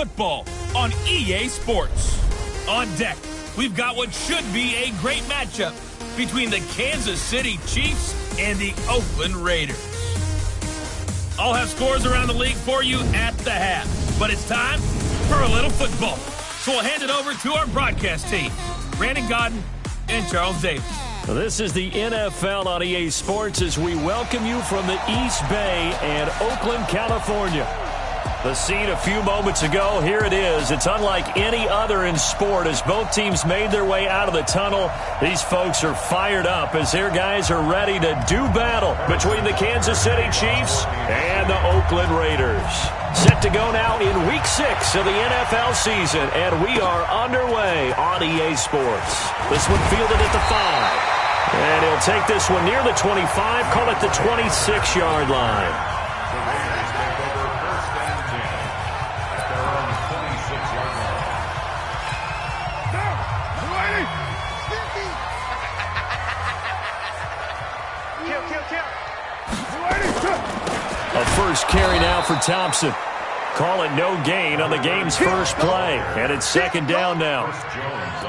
football on EA Sports. On deck, we've got what should be a great matchup between the Kansas City Chiefs and the Oakland Raiders. I'll have scores around the league for you at the half, but it's time for a little football. So we'll hand it over to our broadcast team, Brandon Godden and Charles Davis. This is the NFL on EA Sports as we welcome you from the East Bay and Oakland, California. The scene a few moments ago, here it is. It's unlike any other in sport as both teams made their way out of the tunnel. These folks are fired up as their guys are ready to do battle between the Kansas City Chiefs and the Oakland Raiders. Set to go now in Week 6 of the NFL season, and we are underway on EA Sports. This one fielded at the 5. And he'll take this one near the 25, call it the 26-yard line. A first carry now for Thompson. Call it no gain on the game's first play. And it's second down now.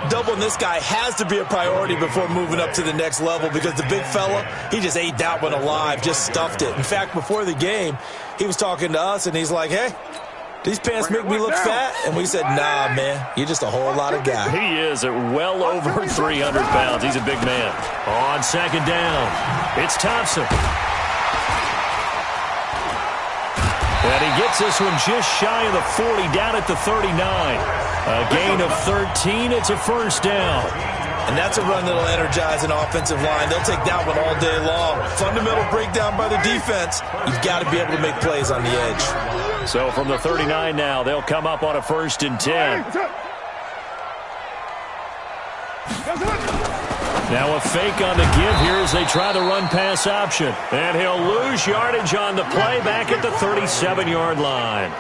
Doubling this guy has to be a priority before moving up to the next level because the big fella, he just ate that one alive, just stuffed it. In fact, before the game, he was talking to us, and he's like, hey, these pants make me look fat? And we said, nah, man, you're just a whole lot of guy. He is at well over 300 pounds. He's a big man. On second down, it's Thompson. And he gets this one just shy of the 40, down at the 39. A gain of 13. It's a first down. And that's a run that'll energize an offensive line. They'll take that one all day long. Fundamental breakdown by the defense. You've got to be able to make plays on the edge. So from the 39 now, they'll come up on a 1st and 10. Now a fake on the give here as they try the run-pass option. And he'll lose yardage on the play back at the 37-yard line.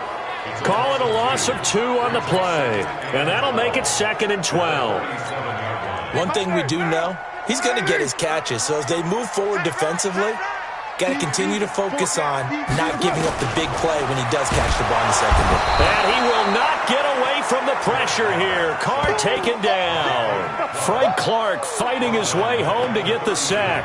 Call it a loss of 2 on the play. And that'll make it 2nd and 12. One thing we do know, he's going to get his catches. So as they move forward defensively, got to continue to focus on not giving up the big play when he does catch the ball in the secondary. And he will not get away from the pressure here. Carr taken down. Frank Clark fighting his way home to get the sack.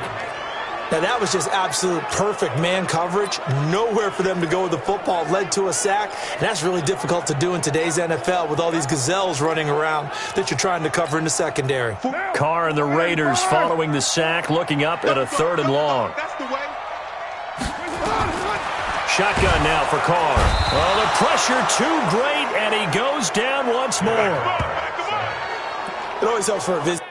Now that was just absolute perfect man coverage. Nowhere for them to go with the football. Led to a sack. And that's really difficult to do in today's NFL with all these gazelles running around that you're trying to cover in the secondary. Carr and the Raiders following the sack, looking up at a 3rd and long. Shotgun now for Carr. Oh, the pressure too great, and he goes down once more. It always helps for a visit.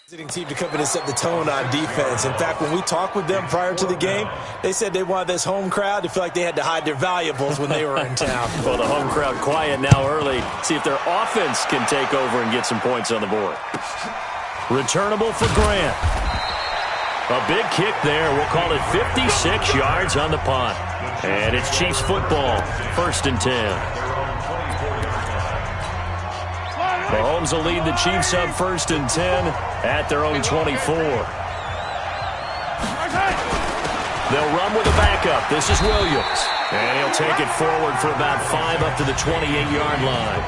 Visiting team to come in and set the tone on defense. In fact, when we talked with them prior to the game, they said they wanted this home crowd to feel like they had to hide their valuables when they were in town. Well, the home crowd quiet now early. See if their offense can take over and get some points on the board. Returnable for Grant. A big kick there. We'll call it 56 yards on the punt. And it's Chiefs football, 1st and 10. Mahomes will lead the Chiefs up 1st and 10 at their own 24. They'll run with a backup. This is Williams. And he'll take it forward for about 5 up to the 28-yard line.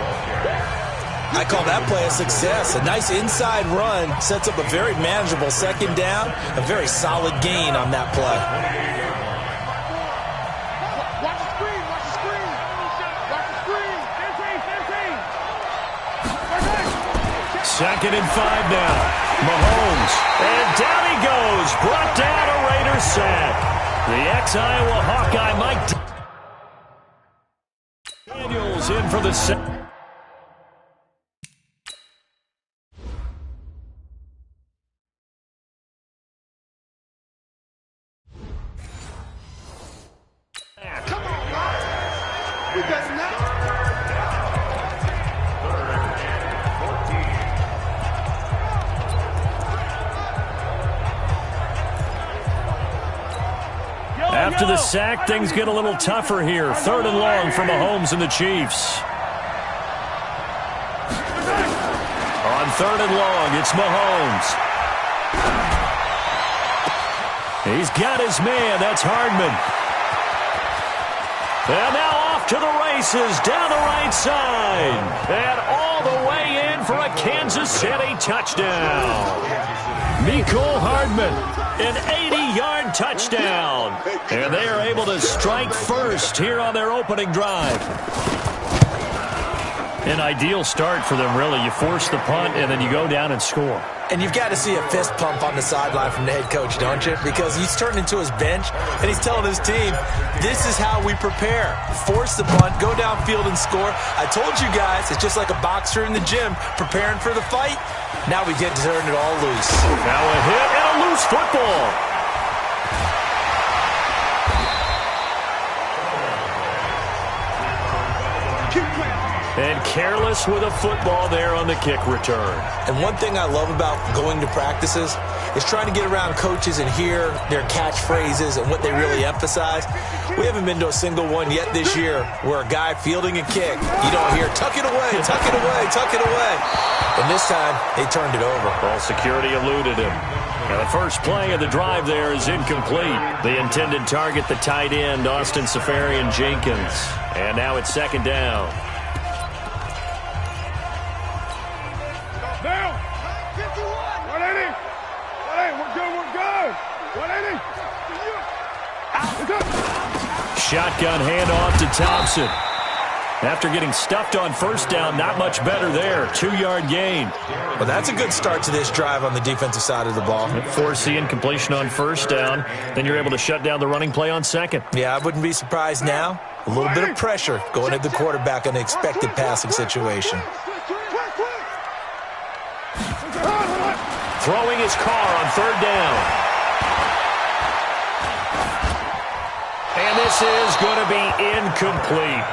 I call that play a success. A nice inside run sets up a very manageable 2nd down. A very solid gain on that play. 2nd and 5 now. Mahomes. And down he goes. Brought down a Raiders sack. The ex-Iowa Hawkeye Mike Daniels in for the sack. Come on, guys. We got enough. After the sack, things get a little tougher here. 3rd and long for Mahomes and the Chiefs. On 3rd and long, it's Mahomes. He's got his man. That's Hardman. And now off to the races down the right side. And all the way in for a Kansas City touchdown. Mecole Hardman, an 80-yard touchdown. And they are able to strike first here on their opening drive. An ideal start for them, really. You force the punt, and then you go down and score. And you've got to see a fist pump on the sideline from the head coach, don't you? Because he's turned into his bench, and he's telling his team, this is how we prepare. Force the punt, go downfield and score. I told you guys, it's just like a boxer in the gym preparing for the fight. Now we get to turn it all loose. Now a hit and a loose football. And careless with a football there on the kick return. And one thing I love about going to practices is trying to get around coaches and hear their catchphrases and what they really emphasize. We haven't been to a single one yet this year where a guy fielding a kick, you don't hear, tuck it away, tuck it away, tuck it away. And this time, they turned it over. Ball security eluded him. Now the first play of the drive there is incomplete. The intended target, the tight end, Austin Seferian-Jenkins. And now it's second down. Shotgun handoff to Thompson. After getting stuffed on first down, not much better there. 2-yard gain. Well, that's a good start to this drive on the defensive side of the ball. Force the incompletion on first down. Then you're able to shut down the running play on second. Yeah, I wouldn't be surprised now. A little bit of pressure going at the quarterback in an expected passing situation. Throwing his car on third down. And this is going to be incomplete.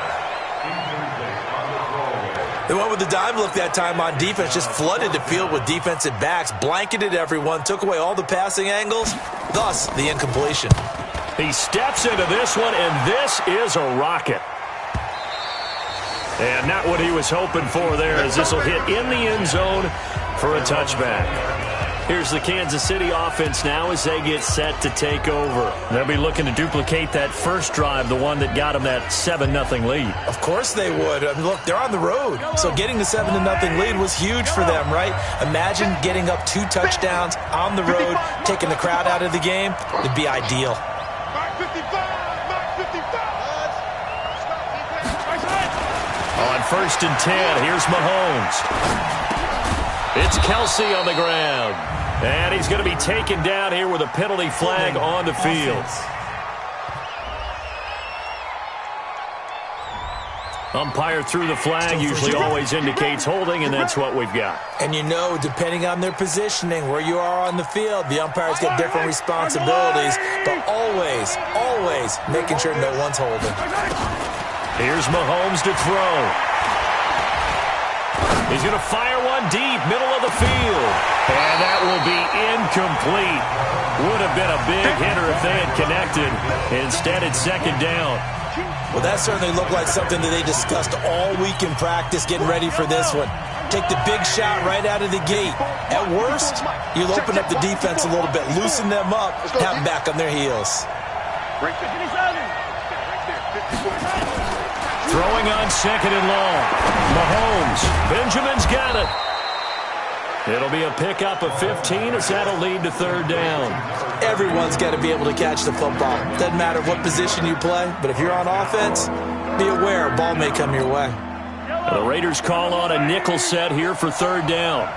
They went with the dime look that time on defense, just flooded the field with defensive backs, blanketed everyone, took away all the passing angles, thus the incompletion. He steps into this one, and this is a rocket. And not what he was hoping for there, as this will hit in the end zone for a touchback. Here's the Kansas City offense now as they get set to take over. They'll be looking to duplicate that first drive, the one that got them that 7-0 lead. Of course they would. I mean, look, they're on the road. So getting the 7-0 lead was huge for them, right? Imagine getting up 2 touchdowns on the road, taking the crowd out of the game. It'd be ideal. On 1st and 10, here's Mahomes. It's Kelce on the ground. And he's going to be taken down here with a penalty flag on the field. Umpire threw the flag, usually always indicates holding, and that's what we've got. And you know, depending on their positioning, where you are on the field, the umpires get different responsibilities, but always, always making sure no one's holding. Here's Mahomes to throw. He's going to fire one deep, middle of the field. And that will be incomplete. Would have been a big hitter if they had connected. Instead, it's second down. Well, that certainly looked like something that they discussed all week in practice, getting ready for this one. Take the big shot right out of the gate. At worst, you'll open up the defense a little bit, loosen them up, have them back on their heels. Throwing on second and long. Mahomes. Benjamin's got it. It'll be a pickup of 15 as that'll lead to third down. Everyone's got to be able to catch the football. Doesn't matter what position you play, but if you're on offense, be aware a ball may come your way. The Raiders call on a nickel set here for third down.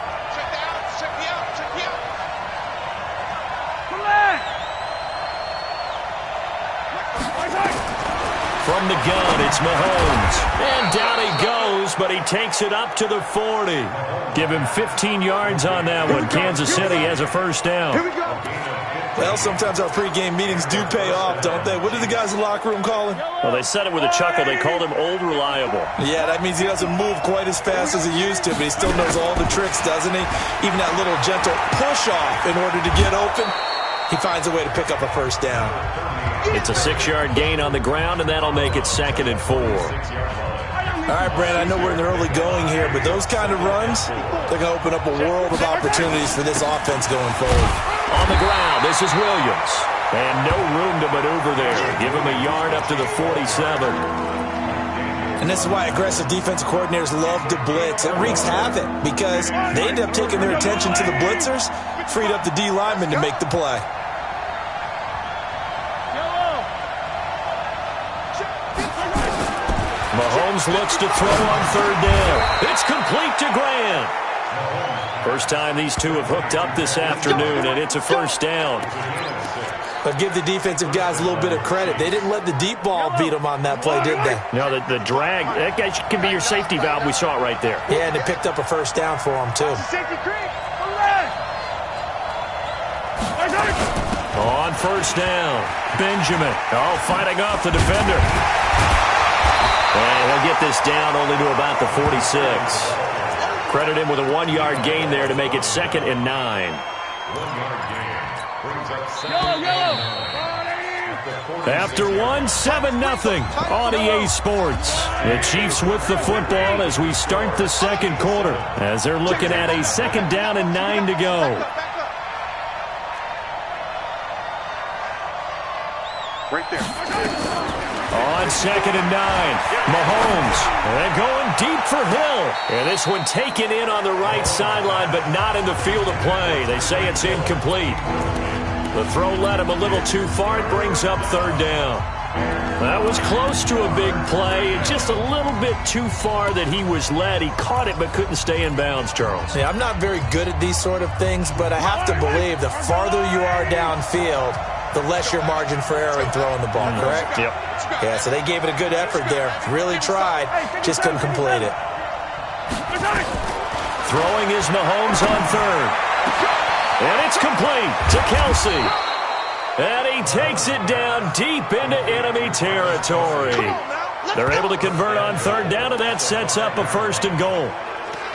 From the gun, it's Mahomes. And down he goes, but he takes it up to the 40. Give him 15 yards on that one. Kansas City has a first down. Well, sometimes our pregame meetings do pay off, don't they? What do the guys in the locker room call him? Well, they said it with a chuckle. They called him Old Reliable. Yeah, that means he doesn't move quite as fast as he used to, but he still knows all the tricks, doesn't he? Even that little gentle push-off in order to get open, he finds a way to pick up a first down. It's a 6-yard gain on the ground, and that'll make it 2nd and 4. All right, Brand, I know we're in the early going here, but those kind of runs, they're going to open up a world of opportunities for this offense going forward. On the ground, this is Williams. And no room to maneuver there. Give him a yard up to the 47. And this is why aggressive defensive coordinators love to blitz. It wreaks havoc because they end up taking their attention to the blitzers, freed up the D lineman to make the play. Mahomes looks to throw on third down. It's complete to Grant. First time these two have hooked up this afternoon, and it's a first down. But give the defensive guys a little bit of credit. They didn't let the deep ball beat them on that play, did they? No, the drag, that guy can be your safety valve. We saw it right there. Yeah, and they picked up a first down for them, too. On first down, Benjamin. Oh, fighting off the defender. And he'll get this down only to about the 46. Credit him with a 1-yard gain there to make it 2nd and 9. After 7-0 on EA Sports. The Chiefs with the football as we start the second quarter, as they're looking at a 2nd down and 9 to go. Right there. On 2nd and 9, Mahomes, and going deep for Hill. And this one taken in on the right sideline, but not in the field of play. They say it's incomplete. The throw led him a little too far. It brings up third down. That was close to a big play. Just a little bit too far that he was led. He caught it but couldn't stay in bounds, Charles. Yeah, I'm not very good at these sort of things, but I have to believe the farther you are downfield, the less your margin for error in throwing the ball, correct? Yep. Yeah, so they gave it a good effort there. Really tried, just couldn't complete it. Throwing is Mahomes on third. And it's complete to Kelsey. And he takes it down deep into enemy territory. They're able to convert on third down, and that sets up a 1st and goal.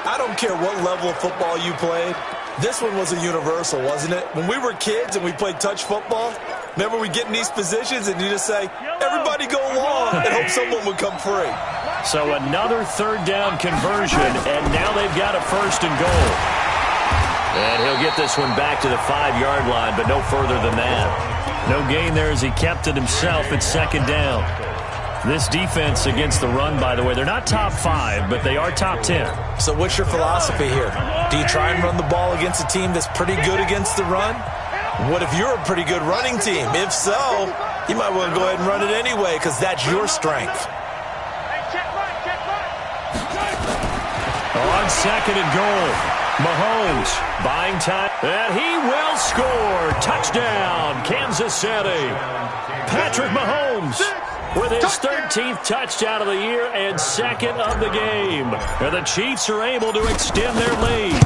I don't care what level of football you played. This one was a universal, wasn't it? When we were kids and we played touch football, remember we get in these positions and you just say, everybody go long, and hope someone would come free. So another third down conversion, and now they've got a 1st and goal. And he'll get this one back to the 5-yard line, but no further than that. No gain there as he kept it himself at 2nd down. This defense against the run, by the way, they're not top 5, but they are top 10. So what's your philosophy here? Do you try and run the ball against a team that's pretty good against the run? What if you're a pretty good running team? If so, you might want to go ahead and run it anyway because that's your strength. On 2nd and goal, Mahomes buying time, and he will score. Touchdown, Kansas City. Patrick Mahomes with his 13th touchdown of the year and 2nd of the game. And the Chiefs are able to extend their lead.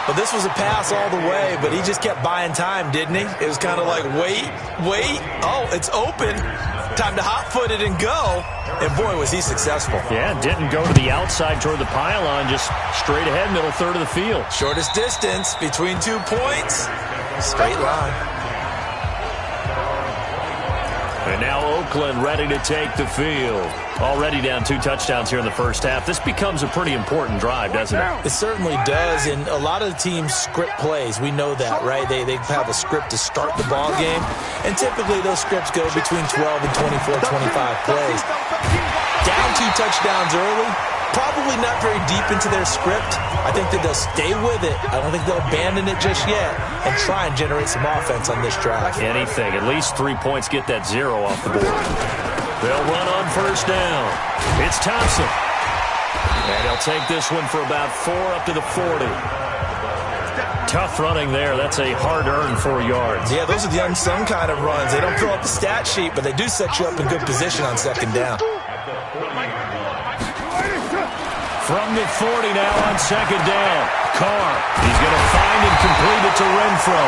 Well, this was a pass all the way, but he just kept buying time, didn't he? It was kind of like, wait. Oh, it's open. Time to hot-foot it and go. And, boy, was he successful. Yeah, didn't go to the outside toward the pylon, just straight ahead, middle third of the field. Shortest distance between 2 points. Straight line. And now Oakland ready to take the field. Already down 2 touchdowns here in the first half. This becomes a pretty important drive, doesn't it? It certainly does, and a lot of the teams script plays. We know that, right? They have a script to start the ball game, and typically those scripts go between 12 and 24, 25 plays. Down 2 touchdowns early, probably not very deep into their script. I think that they'll stay with it. I don't think they'll abandon it just yet and try and generate some offense on this drive. Anything. At least 3 points, get that 0 off the board. They'll run on first down. It's Thompson. And he'll take this one for about 4 up to the 40. Tough running there. That's a hard-earned 4 yards. Yeah, those are the unsung kind of runs. They don't fill up the stat sheet, but they do set you up in good position on 2nd down. From the 40 now on 2nd down. Carr. He's going to find and complete it to Renfro.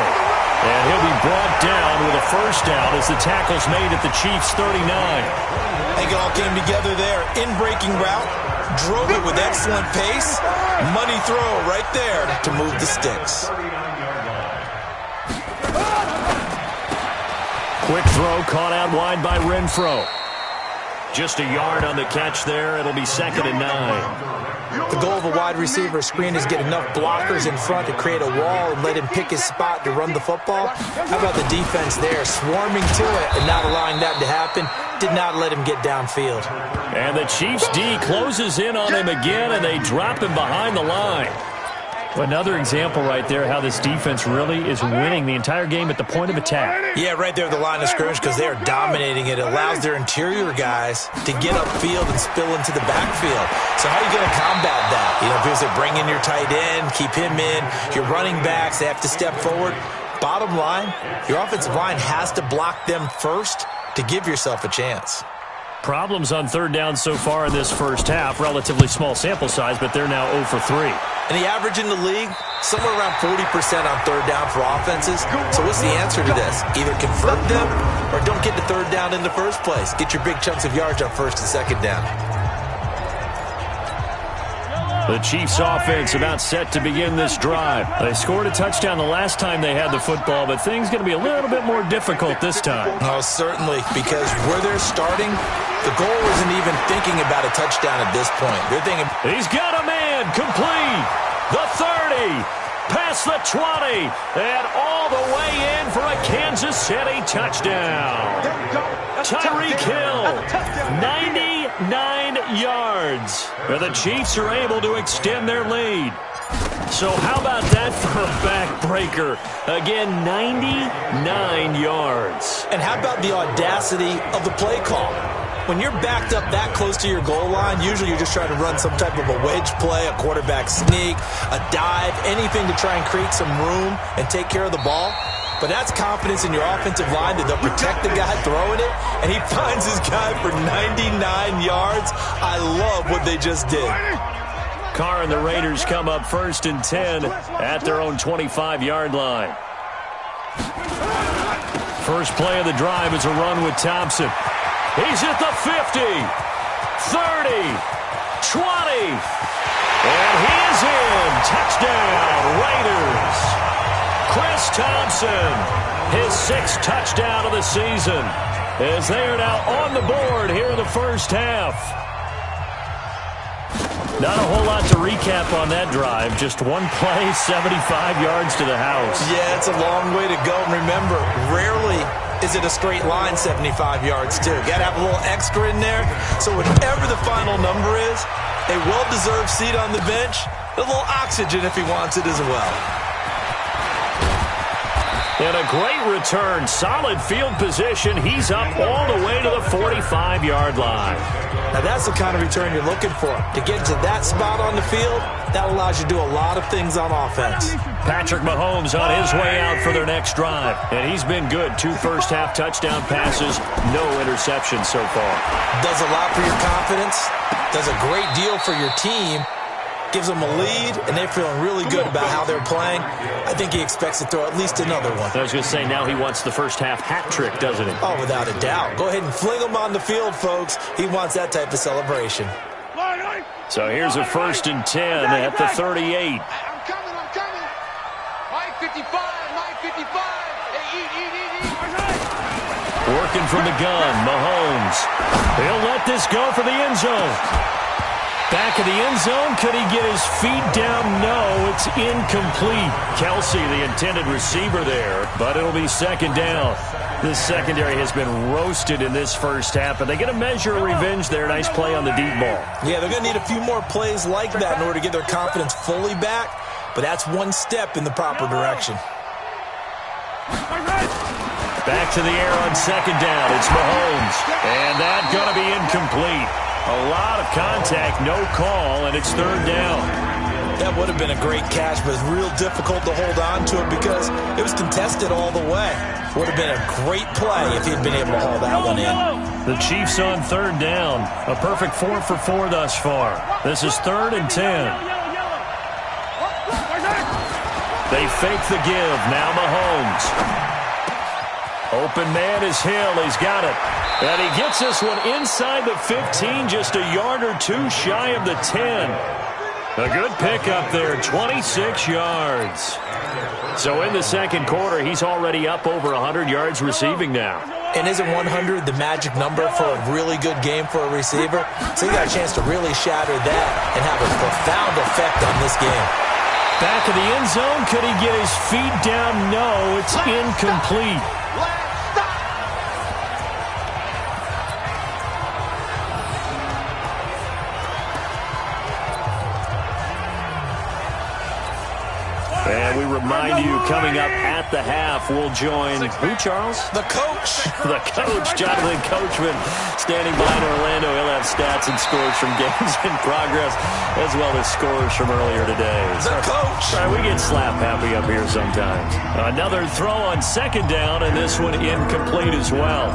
And he'll be brought down with a first down as the tackle's made at the Chiefs' 39. I think it all came together there. In-breaking route. Drove it with excellent pace. Money throw right there to move the sticks. Quick throw caught out wide by Renfro. Just a yard on the catch there. It'll be 2nd and 9. The goal of a wide receiver screen is get enough blockers in front to create a wall and let him pick his spot to run the football. How about the defense there, swarming to it and not allowing that to happen? Did not let him get downfield. And the Chiefs D closes in on him again, and they drop him behind the line. Another example right there how this defense really is winning the entire game at the point of attack. Yeah, right there at the line of scrimmage because they are dominating it. It allows their interior guys to get upfield and spill into the backfield. So how are you going to combat that? You know, because they bring in your tight end, keep him in, your running backs, they have to step forward. Bottom line, your offensive line has to block them first to give yourself a chance. Problems on 3rd down so far in this first half. Relatively small sample size, but they're now 0 for 3. And the average in the league, somewhere around 40% on 3rd down for offenses. So what's the answer to this? Either convert them or don't get to 3rd down in the first place. Get your big chunks of yards on 1st and 2nd down. The Chiefs offense about set to begin this drive. They scored a touchdown the last time they had the football, but things going to be a little bit more difficult this time. Oh, certainly, because where they're starting, the goal isn't even thinking about a touchdown at this point. They're thinking... He's got a man, complete, the 30, past the 20, and all the way in for a Kansas City touchdown. Tyreek Hill, 99 yards. And the Chiefs are able to extend their lead. So how about that for a backbreaker? Again, 99 yards. And how about the audacity of the play call? When you're backed up that close to your goal line, usually you're just trying to run some type of a wedge play, a quarterback sneak, a dive, anything to try and create some room and take care of the ball. But that's confidence in your offensive line that they'll protect the guy throwing it, and he finds his guy for 99 yards. I love what they just did. Carr and the Raiders come up 1st and 10 at their own 25-yard line. First play of the drive is a run with Thompson. He's at the 50, 30, 20, and he is in. Touchdown, Raiders. Chris Thompson, his 6th touchdown of the season, as they are now on the board here in the first half. Not a whole lot to recap on that drive. Just one play, 75 yards to the house. Yeah, it's a long way to go. And remember, rarely is it a straight line 75 yards, too. Got to have a little extra in there. So whatever the final number is, a well-deserved seat on the bench, a little oxygen if he wants it as well. And a great return. Solid field position. He's up all the way to the 45-yard line. Now, that's the kind of return you're looking for. To get to that spot on the field, that allows you to do a lot of things on offense. Patrick Mahomes on his way out for their next drive. And he's been good. 2 first-half touchdown passes, no interceptions so far. Does a lot for your confidence. Does a great deal for your team. Gives them a lead, and they're feeling really good about how they're playing. I think he expects to throw at least another one. I was going to say, now he wants the first-half hat trick, doesn't he? Oh, without a doubt. Go ahead and fling him on the field, folks. He wants that type of celebration. So here's a 1st and 10 at the 38. I'm coming. Mike 55, Mike 55. Hey, eat. Working from the gun, Mahomes. He'll let this go for the end zone. Back of the end zone, could he get his feet down? No, it's incomplete. Kelsey, the intended receiver there, but it'll be 2nd down. This secondary has been roasted in this first half, but they get a measure of revenge there. Nice play on the deep ball. Yeah, they're going to need a few more plays like that in order to get their confidence fully back, but that's one step in the proper direction. Back to the air on 2nd down. It's Mahomes, and that's going to be incomplete. A lot of contact, no call, and it's 3rd down. That would have been a great catch, but it's real difficult to hold on to it because it was contested all the way. Would have been a great play if he'd been able to haul that one in. The Chiefs on 3rd down. A perfect 4 for 4 thus far. This is 3rd and 10. They fake the give. Now Mahomes. Open man is Hill. He's got it. And he gets this one inside the 15, just a yard or 2 shy of the 10. A good pickup there, 26 yards. So in the second quarter, he's already up over 100 yards receiving now. And isn't 100 the magic number for a really good game for a receiver? So he got a chance to really shatter that and have a profound effect on this game. Back of the end zone. Could he get his feet down? No, it's incomplete. And we remind you, coming up at the half, we'll join who, Charles? The coach. The coach, Jonathan Coachman, standing by in Orlando. He'll have stats and scores from games in progress, as well as scores from earlier today. The coach. All right, we get slap happy up here sometimes. Another throw on second down, and this one incomplete as well.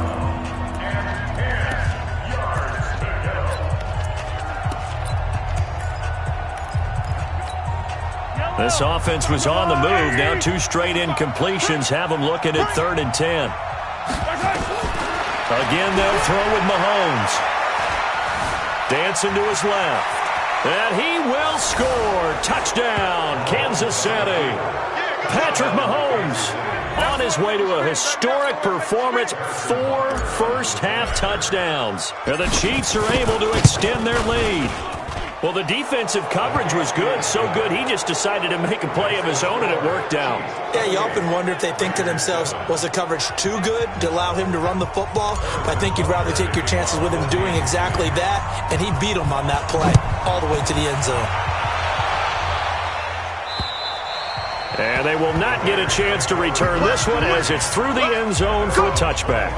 This offense was on the move. Now 2 straight incompletions have them looking at 3rd and 10. Again, they'll throw with Mahomes. Dancing to his left. And he will score. Touchdown, Kansas City. Patrick Mahomes on his way to a historic performance. 4 first-half touchdowns. And the Chiefs are able to extend their lead. Well, the defensive coverage was good, so good he just decided to make a play of his own, and it worked out. Yeah, you often wonder if they think to themselves, was the coverage too good to allow him to run the football? But I think you'd rather take your chances with him doing exactly that, and he beat him on that play all the way to the end zone. And they will not get a chance to return this one as it's through the end zone for a touchback.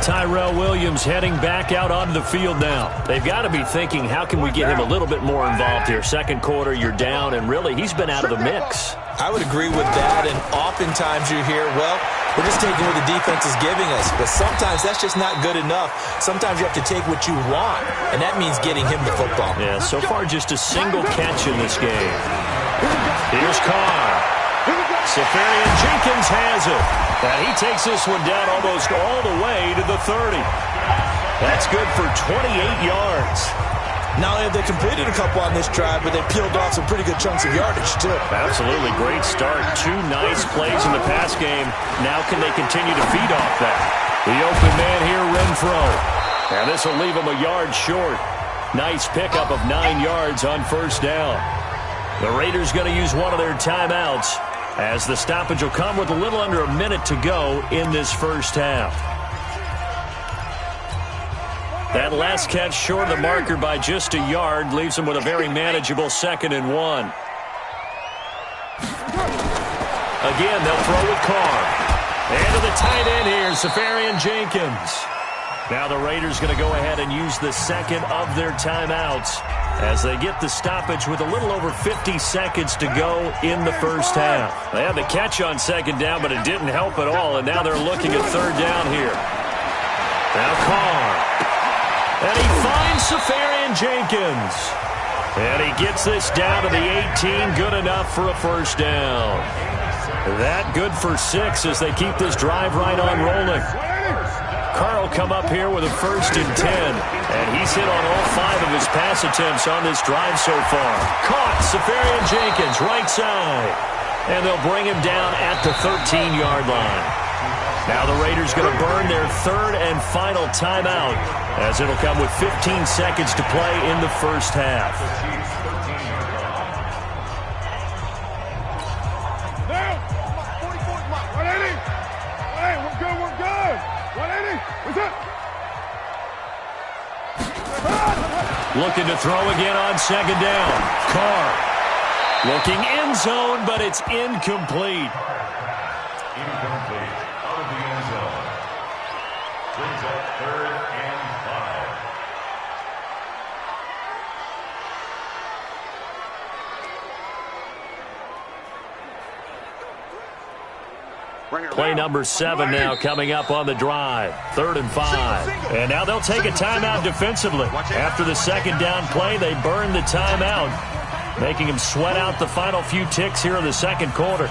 Tyrell Williams heading back out onto the field now. They've got to be thinking, how can we get him a little bit more involved here? Second quarter, you're down, and really, he's been out of the mix. I would agree with that, and oftentimes you hear, well, we're just taking what the defense is giving us. But sometimes that's just not good enough. Sometimes you have to take what you want, and that means getting him the football. Yeah, so far just a single catch in this game. Here's Carr. Safarian Jenkins has it. And he takes this one down almost all the way to the 30. That's good for 28 yards. Not only have they completed a couple on this drive, but they peeled off some pretty good chunks of yardage, too. Absolutely. Great start. 2 nice plays in the pass game. Now can they continue to feed off that? The open man here, Renfro. And this will leave him a yard short. Nice pickup of 9 yards on first down. The Raiders going to use one of their timeouts, as the stoppage will come with a little under a minute to go in this first half. That last catch short of the marker by just a yard leaves them with a very manageable 2nd and 1. Again, they'll throw with Carr. And to the tight end here, Safarian Jenkins. Now the Raiders going to go ahead and use the second of their timeouts as they get the stoppage with a little over 50 seconds to go in the first half. They had the catch on second down, but it didn't help at all, and now they're looking at third down here. Now Carr. And he finds Safarian Jenkins. And he gets this down to the 18, good enough for a first down. That good for 6 as they keep this drive right on rolling. Carr will come up here with a 1st and 10. And he's hit on all 5 of his pass attempts on this drive so far. Caught, Safarian Jenkins, right side. And they'll bring him down at the 13-yard line. Now the Raiders going to burn their 3rd and final timeout, as it'll come with 15 seconds to play in the first half. Looking to throw again on second down. Carr looking end zone, but it's incomplete. Incomplete. Out of the end zone. Brings up 3rd and 5. Play number 7 now coming up on the drive. 3rd and 5. And now they'll take a timeout defensively. After the second down play, they burn the timeout, making them sweat out the final few ticks here in the second quarter.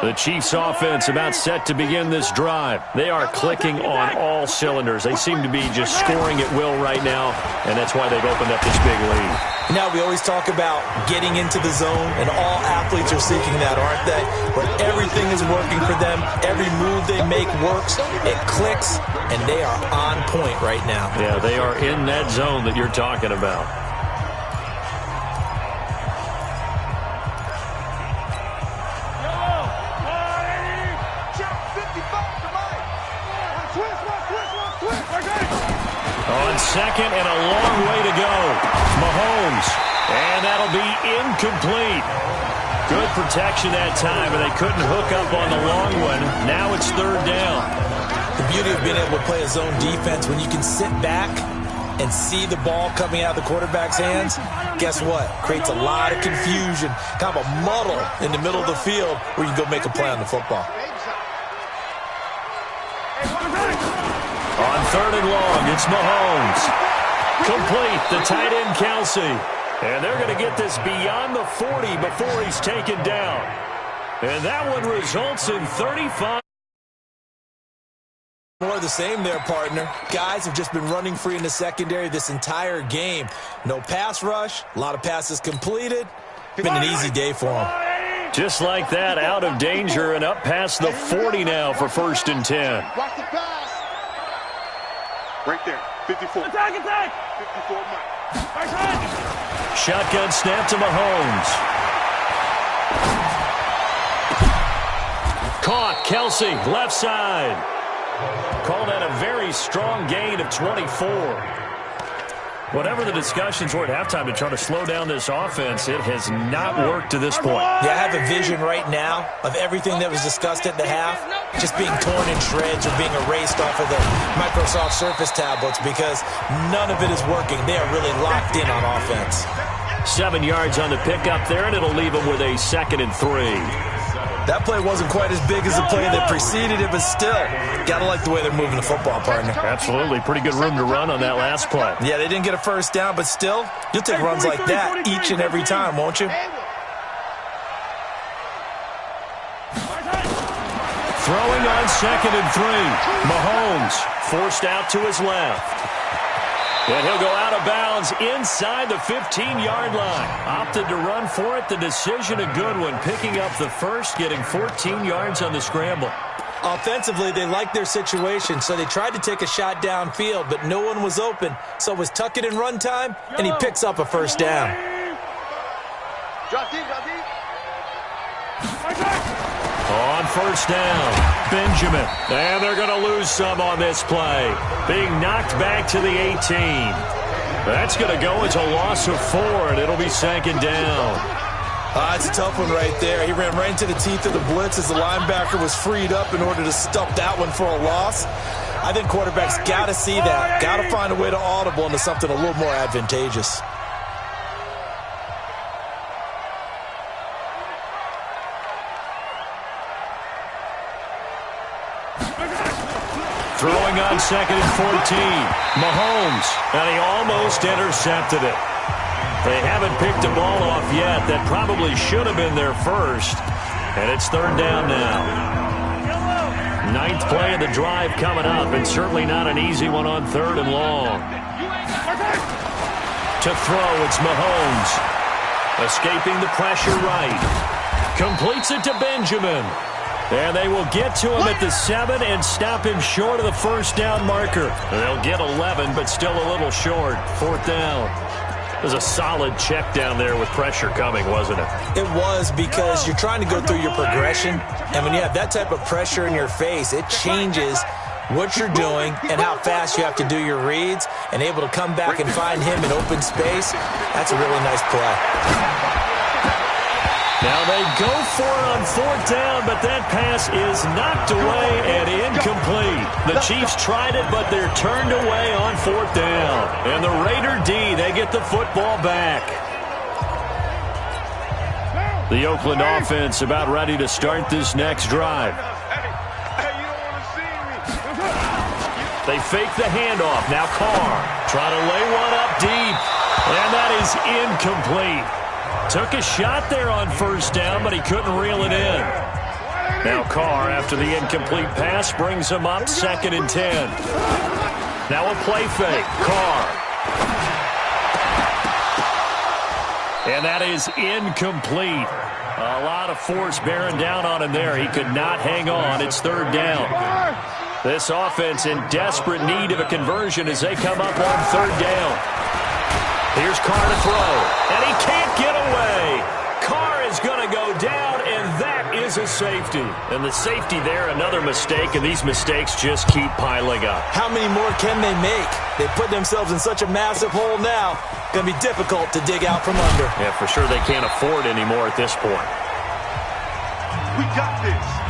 The Chiefs offense about set to begin this drive. They are clicking on all cylinders. They seem to be just scoring at will right now, and that's why they've opened up this big lead. Now, we always talk about getting into the zone, and all athletes are seeking that, aren't they? Where everything is working for them, every move they make works, it clicks, and they are on point right now. Yeah, they are in that zone that you're talking about. On second and a long way to go. Mahomes. And that'll be incomplete. Good protection that time, and they couldn't hook up on the long one. Now it's third down. The beauty of being able to play a zone defense, when you can sit back and see the ball coming out of the quarterback's hands, guess what? Creates a lot of confusion, kind of a muddle in the middle of the field where you can go make a play on the football. On third and long, it's Mahomes. Complete, the tight end Kelsey. And they're going to get this beyond the 40 before he's taken down. And that one results in 35. More of the same there, partner. Guys have just been running free in the secondary this entire game. No pass rush, a lot of passes completed. Been an easy day for them. Just like that, out of danger and up past the 40 now for 1st and 10. Watch the pass. Right there, 54. Attack, attack! 54, shotgun snap to Mahomes. Caught, Kelsey, left side. Called that a very strong gain of 24. Whatever the discussions were at halftime to try to slow down this offense, it has not worked to this point. Yeah, I have a vision right now of everything that was discussed at the half just being torn in shreds or being erased off of the Microsoft Surface tablets because none of it is working. They are really locked in on offense. 7 yards on the pickup there, and it'll leave them with a 2nd and 3. That play wasn't quite as big as the play that preceded it, but still, got to like the way they're moving the football, partner. Absolutely. Pretty good room to run on that last play. Yeah, they didn't get a first down, but still, you'll take runs like that each and every time, won't you? Throwing on 2nd and 3. Mahomes forced out to his left. And he'll go out of bounds inside the 15-yard line. Opted to run for it. The decision a good one. Picking up the first, getting 14 yards on the scramble. Offensively, they liked their situation, so they tried to take a shot downfield, but no one was open. So it was tuck it in run time, and he picks up a first down. Drop deep, drop deep. On first down, Benjamin. And they're going to lose some on this play. Being knocked back to the 18. That's going to go as a loss of 4, and it'll be 2nd down. It's a tough one right there. He ran right into the teeth of the blitz as the linebacker was freed up in order to stop that one for a loss. I think quarterbacks got to see that. Got to find a way to audible into something a little more advantageous. Throwing on 2nd and 14. Mahomes, and he almost intercepted it. They haven't picked a ball off yet. That probably should have been their first. And it's 3rd down now. 9th play of the drive coming up, and certainly not an easy one on 3rd and long. To throw, it's Mahomes. Escaping the pressure right. Completes it to Benjamin. And they will get to him at the 7 and stop him short of the first down marker. They'll get 11, but still a little short. 4th down. It was a solid check down there with pressure coming, wasn't it? It was, because you're trying to go through your progression, and when you have that type of pressure in your face, it changes what you're doing and how fast you have to do your reads, and able to come back and find him in open space. That's a really nice play. Now they go for it on 4th down, but that pass is knocked away and incomplete. The Chiefs tried it, but they're turned away on 4th down. And the Raider D, they get the football back. The Oakland offense about ready to start this next drive. They fake the handoff. Now Carr trying to lay one up deep. And that is incomplete. Took a shot there on 1st down, but he couldn't reel it in. Now Carr, after the incomplete pass, brings him up 2nd and 10. Now a play fake. Carr. And that is incomplete. A lot of force bearing down on him there. He could not hang on. It's 3rd down. This offense in desperate need of a conversion as they come up on 3rd down. Here's Carr to throw, and he can't get away. Carr is going to go down, and that is a safety. And the safety there, another mistake, and these mistakes just keep piling up. How many more can they make? They put themselves in such a massive hole now. Going to be difficult to dig out from under. Yeah, for sure they can't afford any more at this point. We got this.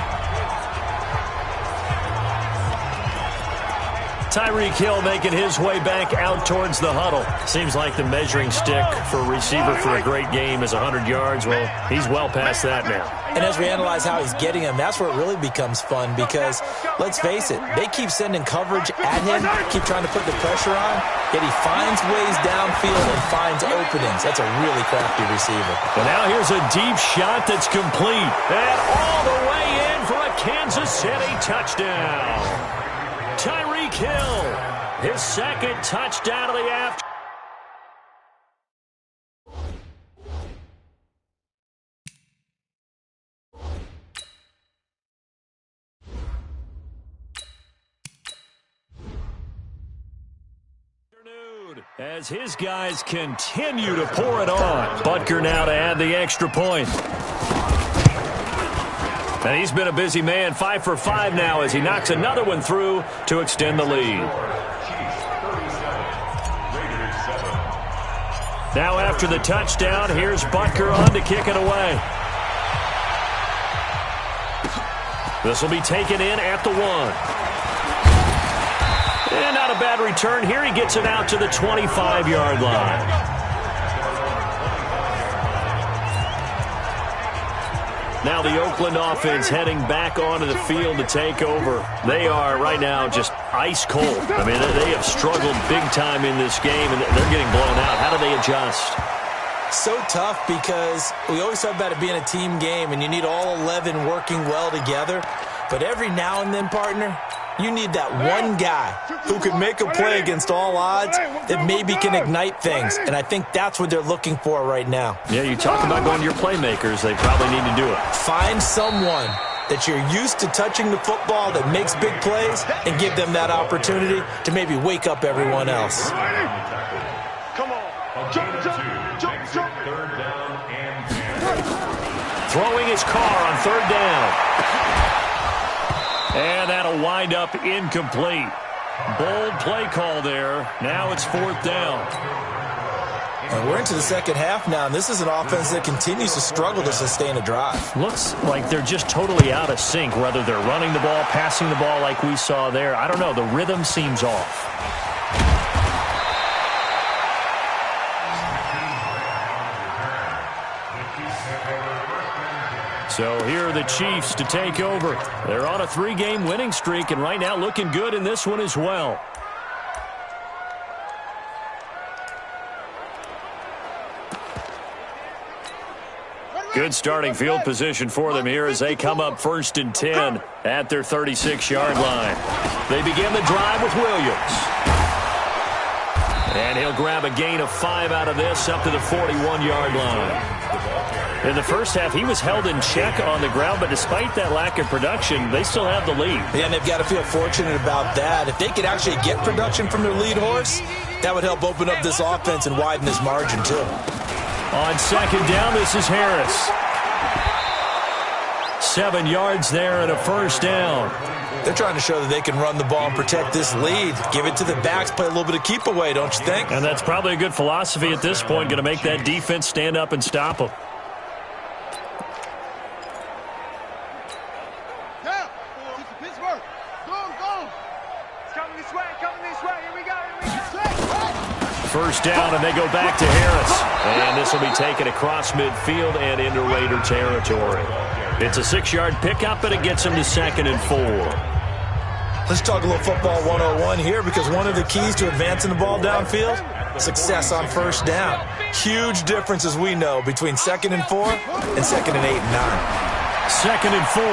Tyreek Hill making his way back out towards the huddle. Seems like the measuring stick for a receiver for a great game is 100 yards. Well, he's well past that now. And as we analyze how he's getting him, that's where it really becomes fun because, let's face it, they keep sending coverage at him, keep trying to put the pressure on, yet he finds ways downfield and finds openings. That's a really crafty receiver. And now here's a deep shot that's complete. And all the way in for a Kansas City touchdown. Tyreek Hill, his 2nd touchdown of the afternoon. As his guys continue to pour it on. Butker now to add the extra point. And he's been a busy man, 5 for 5 now as he knocks another one through to extend the lead. Now after the touchdown, here's Butker on to kick it away. This will be taken in at the 1. And not a bad return here. He gets it out to the 25-yard line. Now the Oakland offense heading back onto the field to take over. They are right now just ice cold. I mean, they have struggled big time in this game, and they're getting blown out. How do they adjust? So tough because we always talk about it being a team game, and you need all 11 working well together. But every now and then, partner, you need that one guy who can make a play against all odds that maybe can ignite things. And I think that's what they're looking for right now. Yeah, you talk about going to your playmakers. They probably need to do it. Find someone that you're used to touching the football that makes big plays and give them that opportunity to maybe wake up everyone else. Come on. Jump, jump, jump, jump. 3rd down and 10. Throwing his Carr on 3rd down. And that'll wind up incomplete. Bold play call there. Now it's 4th down. And we're into the second half now, and this is an offense that continues to struggle to sustain a drive. Looks like they're just totally out of sync, whether they're running the ball, passing the ball like we saw there. I don't know. The rhythm seems off. So here are the Chiefs to take over. They're on a 3-game winning streak, and right now looking good in this one as well. Good starting field position for them here as they come up 1st and 10 at their 36-yard line. They begin the drive with Williams. And he'll grab a gain of 5 out of this up to the 41-yard line. In the first half, he was held in check on the ground, but despite that lack of production, they still have the lead. Yeah, and they've got to feel fortunate about that. If they could actually get production from their lead horse, that would help open up this offense and widen this margin, too. On 2nd down, this is Harris. 7 yards there and a 1st down. They're trying to show that they can run the ball and protect this lead. Give it to the backs, play a little bit of keep away, don't you think? And that's probably a good philosophy at this point, going to make that defense stand up and stop them. First down, and they go back to Harris. And this will be taken across midfield and into Raider territory. It's a 6-yard pickup, but it gets them to 2nd and 4. Let's talk a little football 101 here, because one of the keys to advancing the ball downfield, success on 1st down. Huge difference, as we know, between 2nd and 4 and 2nd and 8 and 9. 2nd and 4.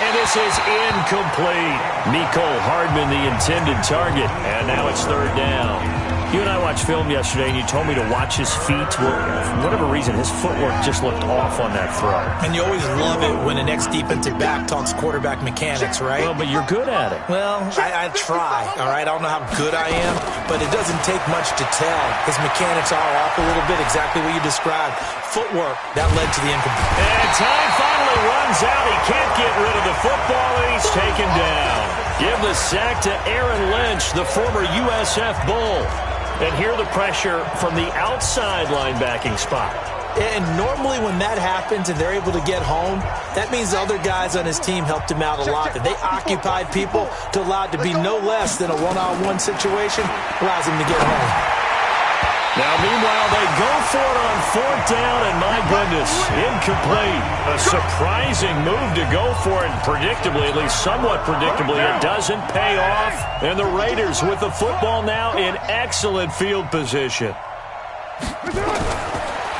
And this is incomplete. Mecole Hardman, the intended target. And now it's 3rd down. You and I watched film yesterday, and you told me to watch his feet. Well, for whatever reason, his footwork just looked off on that throw. And you always love it when the next defensive back talks quarterback mechanics, right? Well, but you're good at it. Well, I try, all right? I don't know how good I am, but it doesn't take much to tell. His mechanics are off a little bit, exactly what you described. Footwork, that led to the incomplete. And time finally runs out. He can't get rid of the football, and he's taken down. Give the sack to Aaron Lynch, the former USF Bull. And here the pressure from the outside linebacking spot. And normally when that happens and they're able to get home, that means the other guys on his team helped him out a lot. That they occupied people to allow it to be no less than a one-on-one situation, allows him to get home. Now, meanwhile, they go for it on 4th down, and my goodness, incomplete. A surprising move to go for it, predictably, at least somewhat predictably. It doesn't pay off, and the Raiders with the football now in excellent field position.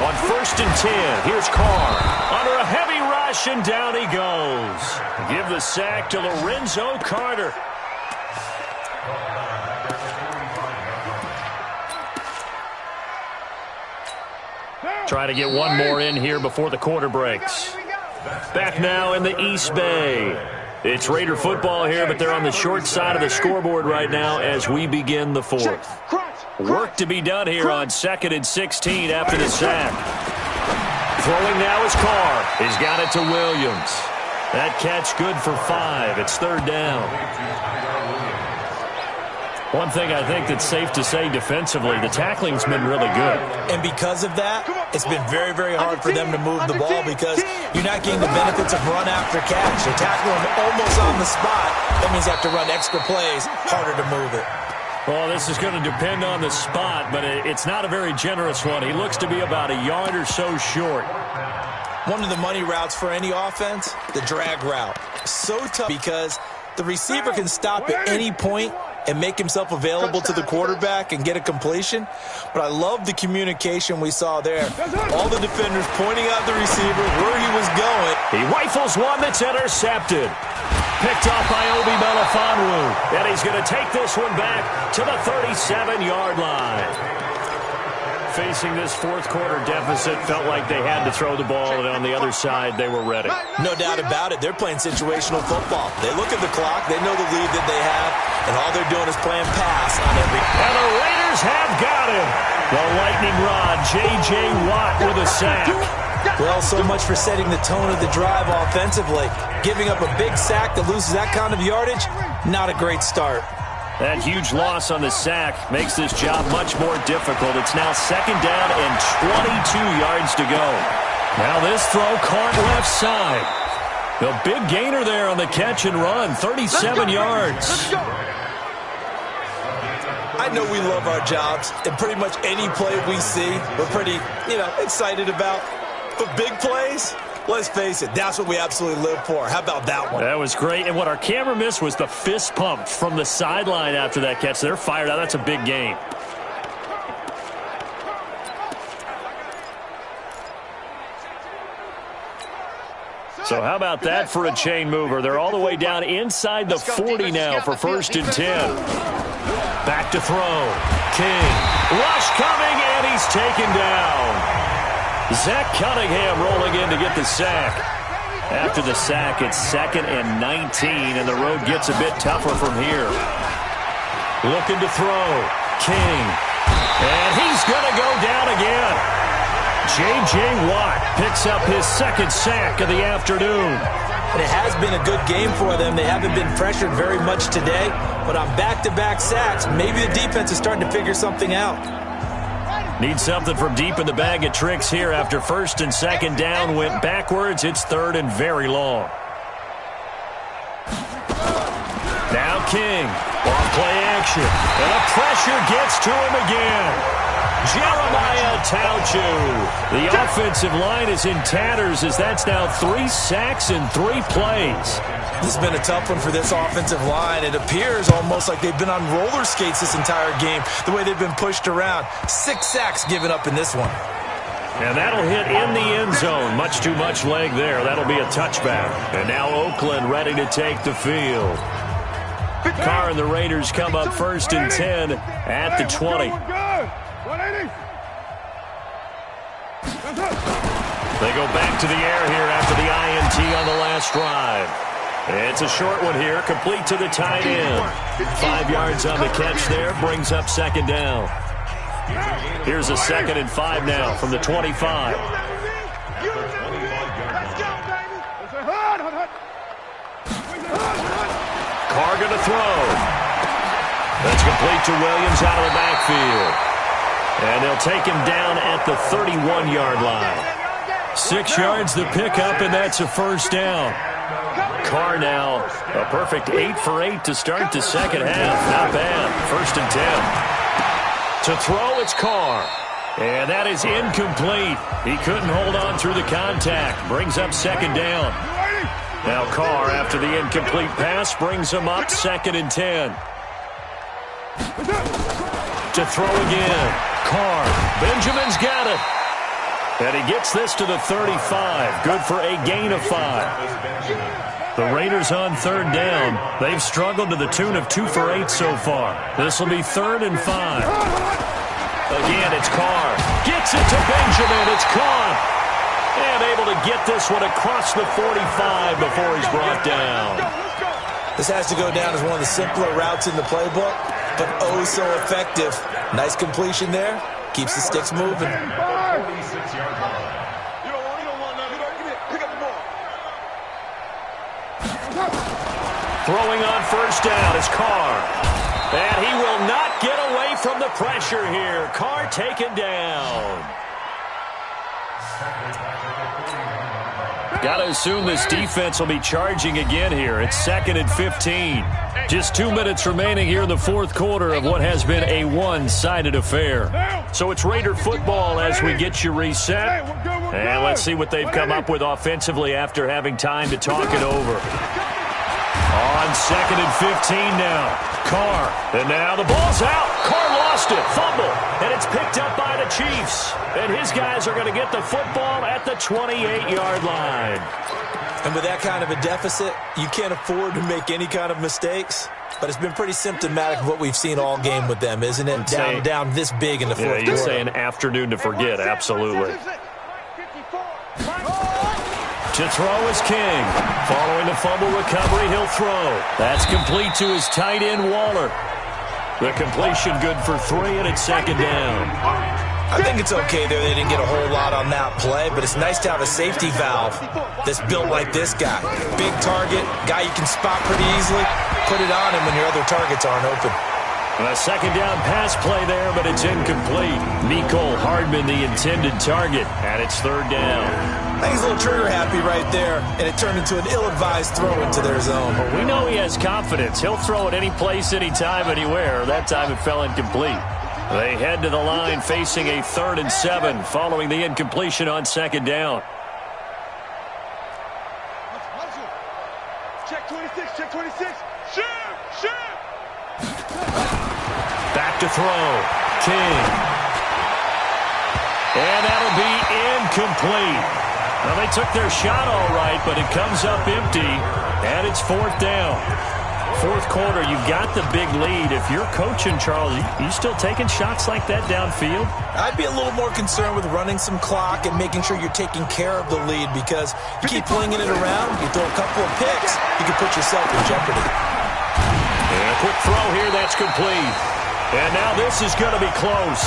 On 1st and 10, here's Carr. Under a heavy rush, and down he goes. Give the sack to Lorenzo Carter. Try to get one more in here before the quarter breaks. Back now in the East Bay. It's Raider football here, but they're on the short side of the scoreboard right now as we begin the 4th. Work to be done here on 2nd and 16 after the sack. Throwing now is Carr. He's got it to Williams. That catch good for 5. It's 3rd down. One thing I think that's safe to say defensively, the tackling's been really good. And because of that, it's been very, very hard for them to move the ball because you're not getting the benefits of run after catch. They tackle him almost on the spot. That means you have to run extra plays, harder to move it. Well, this is going to depend on the spot, but it's not a very generous one. He looks to be about a yard or so short. One of the money routes for any offense, the drag route. So tough because the receiver can stop at any point and make himself available to the quarterback and get a completion. But I love the communication we saw there. All the defenders pointing out the receiver, where he was going. He rifles one that's intercepted. Picked off by Obi Melifonwu. And he's going to take this one back to the 37-yard line. Facing this 4th quarter deficit, felt like they had to throw the ball, and on the other side, they were ready. No doubt about it. They're playing situational football. They look at the clock. They know the lead that they have, and all they're doing is playing pass on every. And the Raiders have got him. The lightning rod, J.J. Watt with a sack. Well, so much for setting the tone of the drive offensively. Giving up a big sack that loses that kind of yardage, not a great start. That huge loss on the sack makes this job much more difficult. It's now 2nd down and 22 yards to go. Now this throw caught left side. The big gainer there on the catch and run, 37 yards. I know we love our jobs, and pretty much any play we see, we're pretty, excited about. But big plays, let's face it, that's what we absolutely live for. How about that one? That was great. And what our camera missed was the fist pump from the sideline after that catch. They're fired out. That's a big game. So how about that for a chain mover? They're all the way down inside the 40 now for 1st and 10. Back to throw. King. Rush coming, and he's taken down. Zach Cunningham rolling in to get the sack. After the sack, it's 2nd and 19, and the road gets a bit tougher from here. Looking to throw. King. And he's going to go down again. J.J. Watt picks up his 2nd sack of the afternoon. And it has been a good game for them. They haven't been pressured very much today, but on back-to-back sacks, maybe the defense is starting to figure something out. Need something from deep in the bag of tricks here after 1st and 2nd down went backwards. It's 3rd and very long. Now King. Off play action. And the pressure gets to him again. Jeremiah Tauchu. The offensive line is in tatters as that's now 3 sacks in 3 plays. This has been a tough one for this offensive line. It appears almost like they've been on roller skates this entire game, the way they've been pushed around. 6 sacks given up in this one. And that'll hit in the end zone. Much too much leg there. That'll be a touchback. And now Oakland ready to take the field. Carr and the Raiders come up 1st and 10 at the 20. They go back to the air here after the INT on the last drive. It's a short one here, complete to the tight end. 5 yards on the catch there, brings up 2nd down. Here's a 2nd and 5 now from the 25. Carr going to throw. That's complete to Williams out of the backfield. And they'll take him down at the 31-yard line. 6 yards the pickup, and that's a 1st down. Carr now a perfect 8 for 8 to start the second half. Not bad. 1st and 10. To throw, it's Carr. And that is incomplete. He couldn't hold on through the contact. Brings up 2nd down. Now Carr, after the incomplete pass, brings him up 2nd and 10. To throw again. Carr. Benjamin's got it. And he gets this to the 35. Good for a gain of 5. The Raiders on 3rd down. They've struggled to the tune of 2 for 8 so far. This will be 3rd and 5. Again, it's Carr. Gets it to Benjamin. It's caught. And able to get this one across the 45 before he's brought down. This has to go down as one of the simpler routes in the playbook, but oh so effective. Nice completion there. Keeps the sticks moving. Throwing on 1st down is Carr. And he will not get away from the pressure here. Carr taken down. Got to assume this defense will be charging again here. It's 2nd and 15. Just 2 minutes remaining here in the 4th quarter of what has been a one-sided affair. So it's Raider football as we get you reset. And let's see what they've come up with offensively after having time to talk it over. On 2nd and 15 now. Carr. And now the ball's out. Carr lost it. Fumble. And it's picked up by the Chiefs. And his guys are going to get the football at the 28-yard line. And with that kind of a deficit, you can't afford to make any kind of mistakes. But it's been pretty symptomatic of what we've seen all game with them, isn't it? Down this big in the 4th quarter. You'd say an afternoon to forget. Absolutely. To throw is King. Following the fumble recovery, he'll throw. That's complete to his tight end, Waller. The completion good for 3, and it's 2nd down. I think it's okay there. They didn't get a whole lot on that play, but it's nice to have a safety valve that's built like this guy. Big target, guy you can spot pretty easily. Put it on him when your other targets aren't open. And a 2nd down pass play there, but it's incomplete. Mecole Hardman, the intended target, and it's 3rd down. I think he's a little trigger happy right there, and it turned into an ill-advised throw into their zone. Well, we know he has confidence. He'll throw it any place, anytime, anywhere. That time it fell incomplete. They head to the line facing a 3rd and 7 following the incompletion on 2nd down. Check 26, check 26. Shoot! Back to throw. King. And that'll be incomplete. Well, they took their shot all right, but it comes up empty, and it's 4th down. 4th quarter, you got the big lead. If you're coaching, Charles, you still taking shots like that downfield? I'd be a little more concerned with running some clock and making sure you're taking care of the lead, because you keep flinging it around, you throw a couple of picks, you can put yourself in jeopardy. And a quick throw here, that's complete. And now this is going to be close.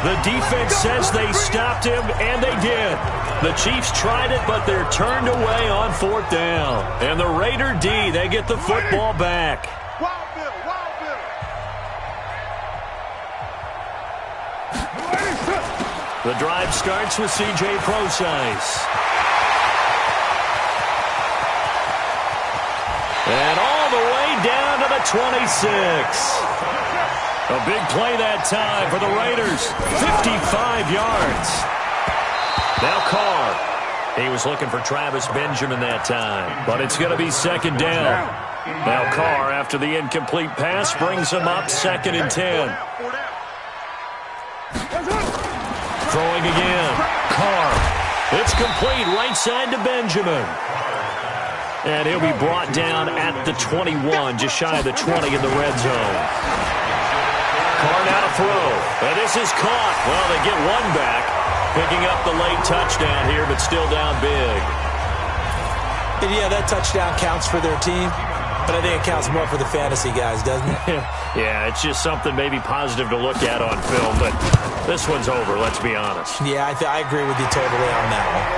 The defense says they stopped him, and they did. The Chiefs tried it, but they're turned away on 4th down. And the Raider D, they get the football back. Wild Bill. The drive starts with C.J. Prosise. And all the way down to the 26. A big play that time for the Raiders. 55 yards. Now Carr. He was looking for Travis Benjamin that time, but it's going to be 2nd down. Now Carr, after the incomplete pass, brings him up 2nd and 10. Throwing again. Carr. It's complete right side to Benjamin. And he'll be brought down at the 21, just shy of the 20 in the red zone. Carr now to throw. And this is caught. Well, they get one back. Picking up the late touchdown here, but still down big. And yeah, that touchdown counts for their team, but I think it counts more for the fantasy guys, doesn't it? Yeah, it's just something maybe positive to look at on film, but this one's over, let's be honest. Yeah, I agree with you totally on that one.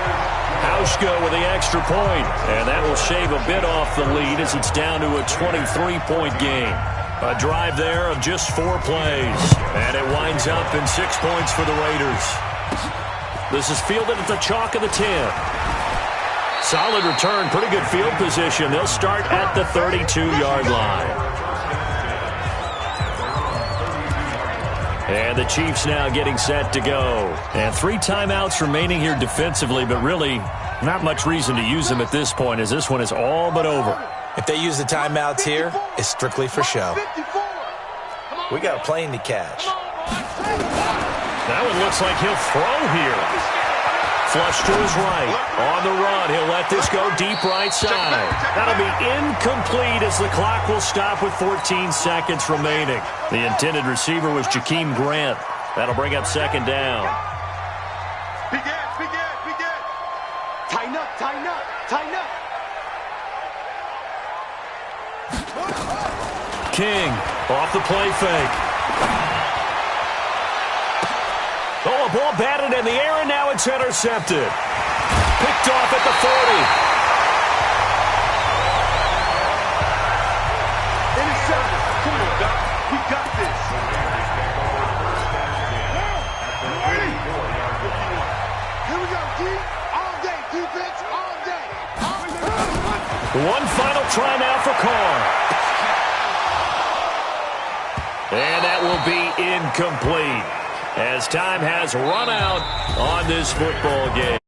Hauschka with the extra point, and that will shave a bit off the lead as it's down to a 23-point game. A drive there of just 4 plays, and it winds up in 6 points for the Raiders. This is fielded at the chalk of the 10. Solid return, pretty good field position. They'll start at the 32-yard line. And the Chiefs now getting set to go. And 3 timeouts remaining here defensively, but really not much reason to use them at this point as this one is all but over. If they use the timeouts here, it's strictly for show. We got a plane to catch. That one looks like he'll throw here. Flush to his right. On the run, he'll let this go deep right side. That'll be incomplete as the clock will stop with 14 seconds remaining. The intended receiver was Jakeem Grant. That'll bring up second down. Big ass, big ass, big ass. Tighten up, tighten up, tighten up. King off the play fake. Oh, a ball batted in the air, and now it's intercepted. Picked off at the 40. Intercepted. Come on, Doc. We got this. Here we go, D. All day, defense, all day. One final try now for Carr. And that will be incomplete as time has run out on this football game.